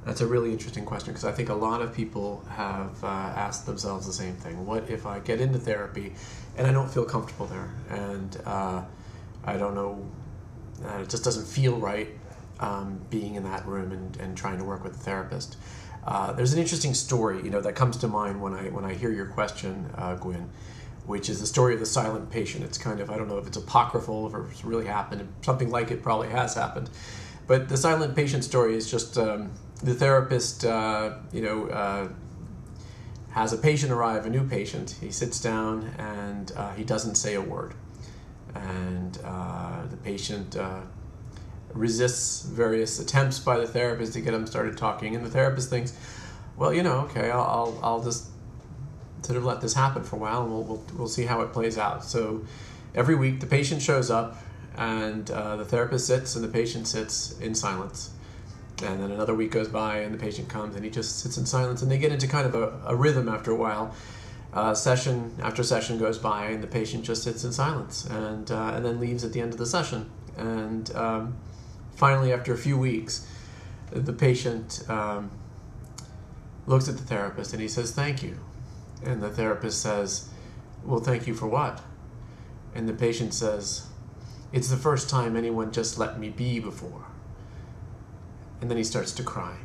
That's a really interesting question, because I think a lot of people have asked themselves the same thing. What if I get into therapy and I don't feel comfortable there, and I don't know, it just doesn't feel right being in that room and trying to work with a therapist. There's an interesting story, that comes to mind when I hear your question, Gwyn, which is the story of the silent patient. It's kind of, I don't know if it's apocryphal, if it's really happened. Something like it probably has happened. But the silent patient story is just the therapist, has a patient arrive, a new patient. He sits down and he doesn't say a word. And the patient resists various attempts by the therapist to get him started talking. And the therapist thinks, well, okay, I'll just sort of let this happen for a while, and we'll see how it plays out. So every week the patient shows up, and the therapist sits and the patient sits in silence. And then another week goes by and the patient comes and he just sits in silence, and they get into kind of a rhythm after a while. Session after session goes by and the patient just sits in silence and then leaves at the end of the session. And finally, after a few weeks, the patient looks at the therapist and he says, "Thank you." And the therapist says, "Well, thank you for what?" And the patient says, "It's the first time anyone just let me be before." And then he starts to cry.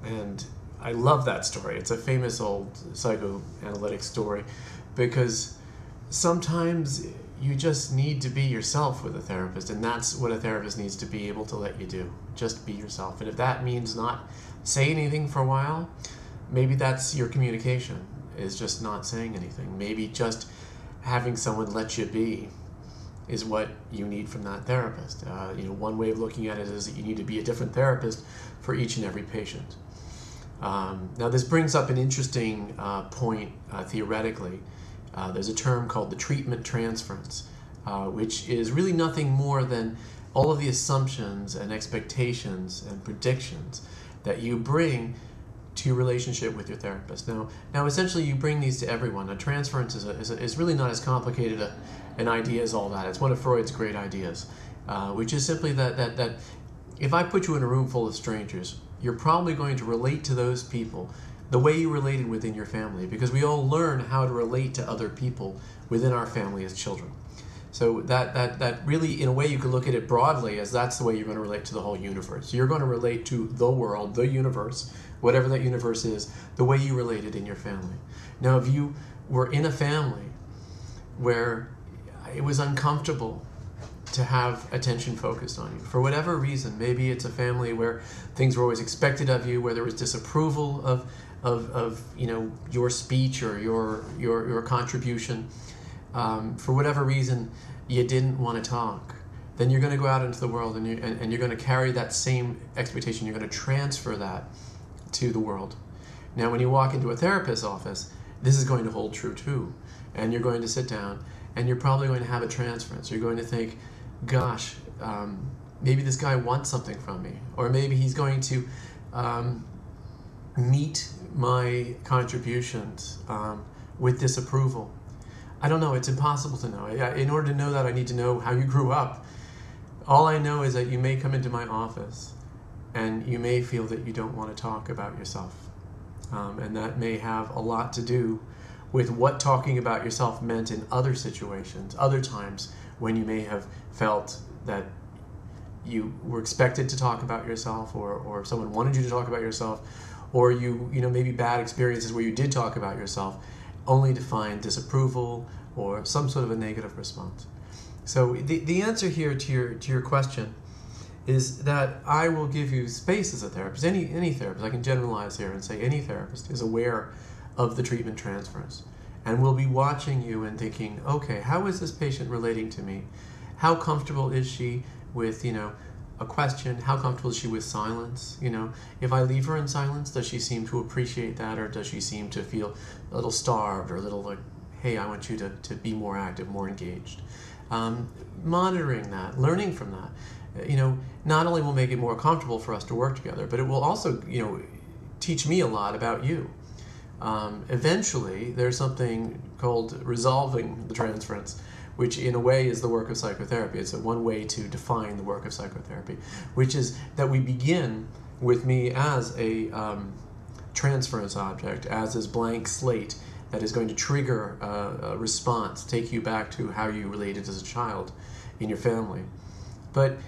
And I love that story. It's a famous old psychoanalytic story, because sometimes you just need to be yourself with a therapist, and that's what a therapist needs to be able to let you do. Just be yourself. And if that means not say anything for a while, maybe that's your communication, is just not saying anything. Maybe just having someone let you be is what you need from that therapist. One way of looking at it is that you need to be a different therapist for each and every patient. Now, this brings up an interesting point theoretically. There's a term called the treatment transference, which is really nothing more than all of the assumptions and expectations and predictions that you bring to your relationship with your therapist. Now, essentially, you bring these to everyone. A transference is really not as complicated an idea as all that. It's one of Freud's great ideas, which is simply that if I put you in a room full of strangers, you're probably going to relate to those people the way you related within your family, because we all learn how to relate to other people within our family as children. So that really, in a way, you could look at it broadly as that's the way you're going to relate to the whole universe. You're going to relate to the world, the universe, whatever that universe is, the way you related in your family. Now, if you were in a family where it was uncomfortable to have attention focused on you, for whatever reason, maybe it's a family where things were always expected of you, where there was disapproval of your speech or your contribution, for whatever reason you didn't want to talk, then you're going to go out into the world and you're going to carry that same expectation. You're going to transfer that to the world. Now, when you walk into a therapist's office, this is going to hold true too. And you're going to sit down and you're probably going to have a transference. You're going to think, gosh, maybe this guy wants something from me, or maybe he's going to meet my contributions with disapproval. I don't know. It's impossible to know. In order to know that, I need to know how you grew up. All I know is that you may come into my office and you may feel that you don't want to talk about yourself. And that may have a lot to do with what talking about yourself meant in other situations, other times when you may have felt that you were expected to talk about yourself, or someone wanted you to talk about yourself, or maybe bad experiences where you did talk about yourself only to find disapproval or some sort of a negative response. So the answer here to your question is that I will give you space as a therapist. Any therapist, I can generalize here and say any therapist is aware of the treatment transference and will be watching you and thinking, okay, how is this patient relating to me? How comfortable is she with, a question? How comfortable is she with silence? If I leave her in silence, does she seem to appreciate that, or does she seem to feel a little starved, or a little like, hey, I want you to be more active, more engaged? Monitoring that, learning from that, not only will make it more comfortable for us to work together, but it will also, teach me a lot about you. Eventually, there's something called resolving the transference, which in a way is the work of psychotherapy. It's one way to define the work of psychotherapy, which is that we begin with me as a transference object, as this blank slate that is going to trigger a response, take you back to how you related as a child in your family. But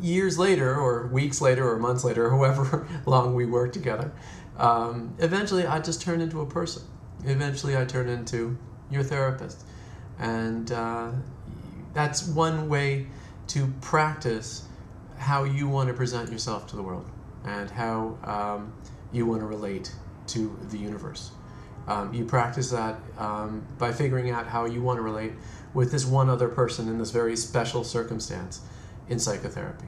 years later, or weeks later, or months later, or however long we work together, eventually I just turn into a person. Eventually I turn into your therapist. And that's one way to practice how you want to present yourself to the world and how you want to relate to the universe. You practice that by figuring out how you want to relate with this one other person in this very special circumstance in psychotherapy.